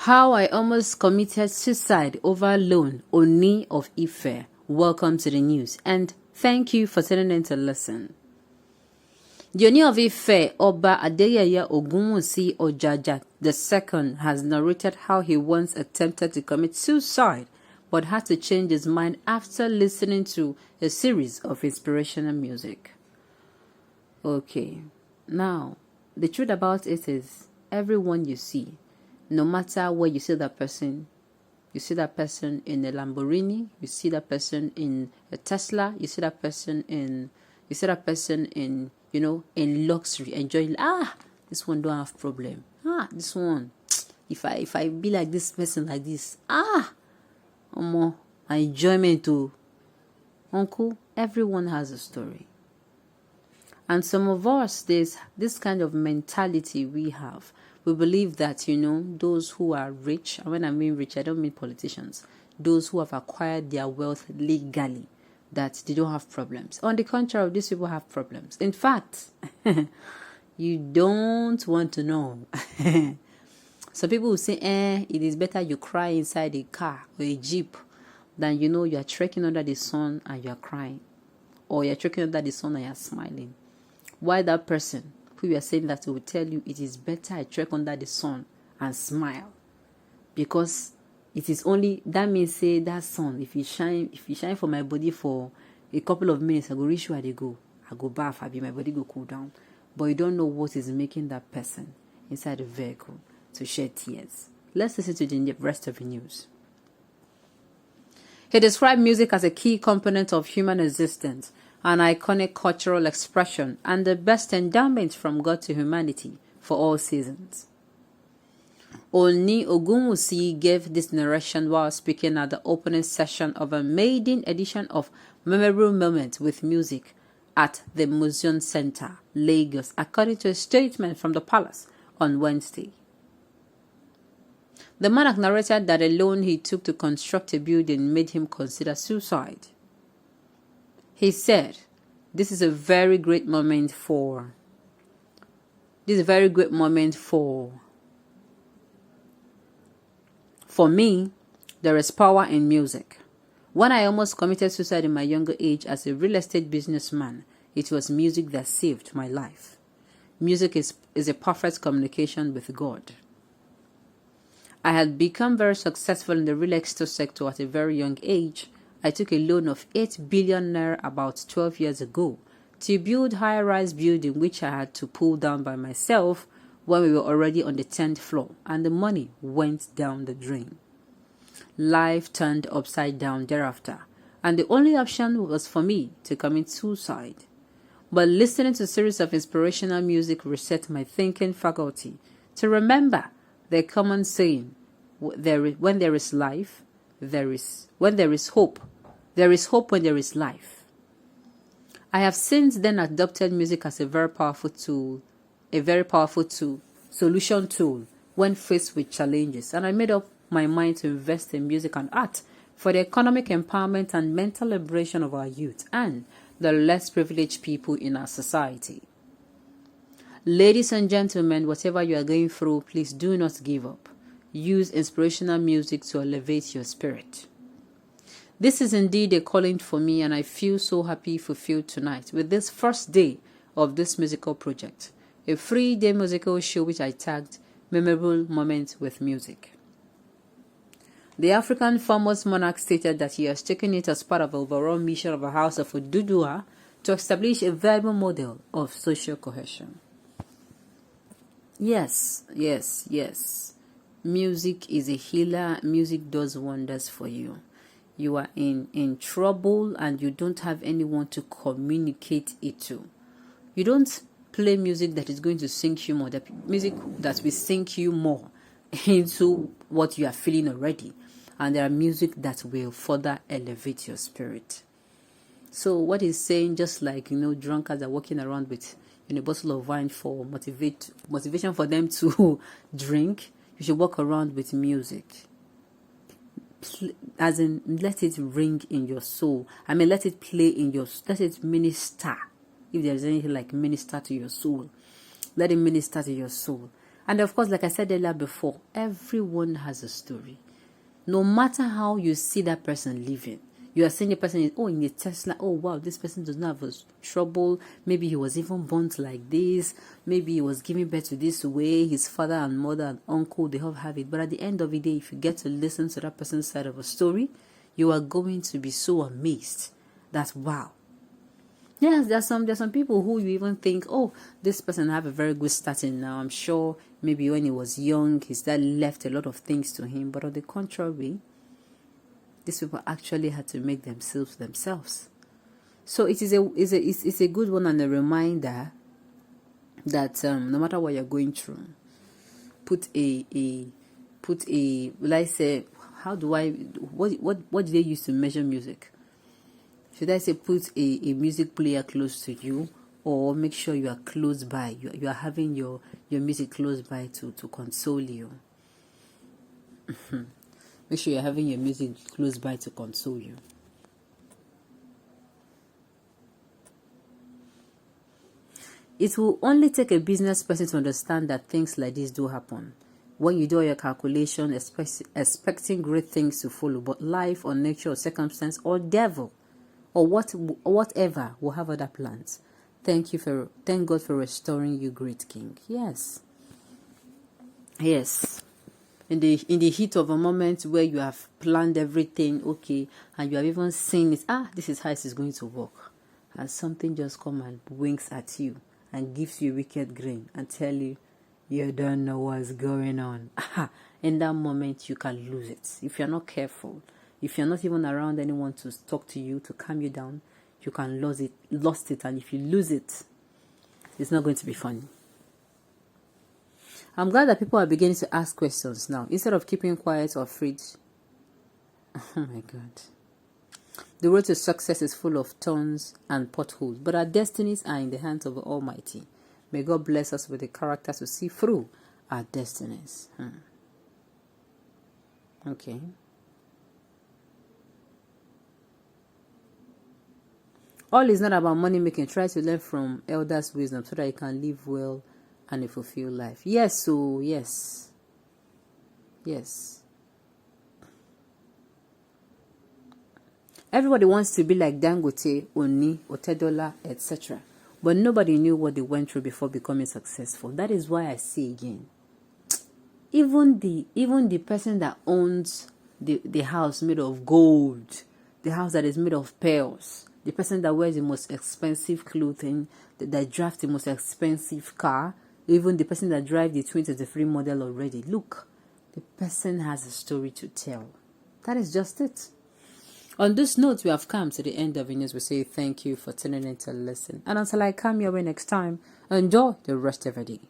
How I almost committed suicide over loan, Ooni of Ife. Welcome to the news, and thank you for tuning in to listen. The Ooni of Ife, Oba Adeyeye Ç0MM1TTING II, has narrated how he once attempted to commit suicide, but had to change his mind after listening to a series of inspirational music. Okay, now, the truth about it is, everyone you see, no matter where you see that person in a Lamborghini, you see that person in a Tesla, you see that person in in luxury, enjoying. This one don't have problem. This one, if I be like this person like this, my enjoyment too. Uncle, everyone has a story. And some of us, there's this kind of mentality we have. We believe that, those who are rich, and when I mean rich, I don't mean politicians, those who have acquired their wealth legally, that they don't have problems. On the contrary, these people have problems. In fact, you don't want to know. Some people will say, it is better you cry inside a car or a jeep than you are trekking under the sun and you are crying. Or you're trekking under the sun and you're smiling. Why that person who you are saying that will tell you it is better I trek under the sun and smile? Because it is only, that means say that sun, if you shine for my body for a couple of minutes, I go reach where they go. I go bath, my body go cool down. But you don't know what is making that person inside the vehicle to shed tears. Let's listen to the rest of the news. He described music as a key component of human existence, an iconic cultural expression, and the best endowment from God to humanity for all seasons. Ooni Ogunwusi gave this narration while speaking at the opening session of a maiden edition of Memorable Moments with Music at the Museum Center, Lagos, according to a statement from the palace on Wednesday. The monarch narrated that a loan he took to construct a building made him consider suicide. He said, this is a very great moment for me. There is power in music. When I almost committed suicide in my younger age as a real estate businessman, it was music that saved my life. Music is a perfect communication with God. I had become very successful in the real estate sector at a very young age. I took a loan of 8 billion naira about 12 years ago to build high-rise building which I had to pull down by myself when we were already on the 10th floor, and the money went down the drain. Life turned upside down thereafter, and the only option was for me to commit suicide. But listening to a series of inspirational music reset my thinking faculty to remember the common saying, when there is life, when there is hope. There is hope when there is life. I have since then adopted music as a very powerful solution tool when faced with challenges, and I made up my mind to invest in music and art for the economic empowerment and mental liberation of our youth and the less privileged people in our society. Ladies and gentlemen, whatever you are going through, please do not give up. Use inspirational music to elevate your spirit. This is indeed a calling for me, and I feel so happy fulfilled tonight with this first day of this musical project, a 3-day musical show which I tagged Memorable Moments with Music. The African foremost monarch stated that he has taken it as part of the overall mission of the House of Oduduwa to establish a viable model of social cohesion. Yes. Music is a healer. Music does wonders for you. You are in trouble and you don't have anyone to communicate it to. You don't play music that is going to sink you more, the music that will sink you more into what you are feeling already. And there are music that will further elevate your spirit. So what he's saying, just like, drunkards are walking around with a bottle of wine for motivation for them to drink, you should walk around with music. As in, let it ring in your soul. Let it play in let it minister. If there's anything like minister to your soul, let it minister to your soul. And of course, like I said earlier before, everyone has a story. No matter how you see that person living, you are seeing the person in a Tesla. Oh wow, this person does not have a trouble. Maybe he was even born like this. Maybe he was giving birth to this way. His father and mother and uncle, they all have it. But at the end of the day, if you get to listen to that person's side of a story, you are going to be so amazed that wow. Yes, there's some people who you even think, oh, this person have a very good starting now. I'm sure maybe when he was young, his dad left a lot of things to him. But on the contrary, these people actually had to make themselves. So it's a good one and a reminder that no matter what you're going through, put a will I say, what do they use to measure music? Should I say put a music player close to you, or make sure you are close by? You are having your music close by to console you. Make sure you're having your music close by to console you. It will only take a business person to understand that things like this do happen. When you do your calculation, expecting great things to follow, but life or nature or circumstance or devil or whatever will have other plans. Thank God for restoring you, great King. Yes. In the heat of a moment where you have planned everything, okay, and you have even seen it, this is how it is going to work, and something just come and winks at you and gives you a wicked grin and tell you don't know what's going on. In that moment, you can lose it if you're not careful. If you're not even around anyone to talk to you, to calm you down, you can lose it. And if you lose it, it's not going to be funny. I'm glad that people are beginning to ask questions now, instead of keeping quiet or afraid. Oh my God. The road to success is full of thorns and potholes, but our destinies are in the hands of the Almighty. May God bless us with the character to see through our destinies. Okay. All is not about money making. Try to learn from elders' wisdom so that you can live well and a fulfilled life. Yes, yes. Everybody wants to be like Dangote, Ooni, Otedola, etc. But nobody knew what they went through before becoming successful. That is why I say again, even the person that owns the house made of gold, the house that is made of pearls, the person that wears the most expensive clothing, that drives the most expensive car, even the person that drives the 2023 model already. Look, the person has a story to tell. That is just it. On this note, we have come to the end of the news. We say thank you for tuning in to listen. And until I come your way next time, enjoy the rest of the day.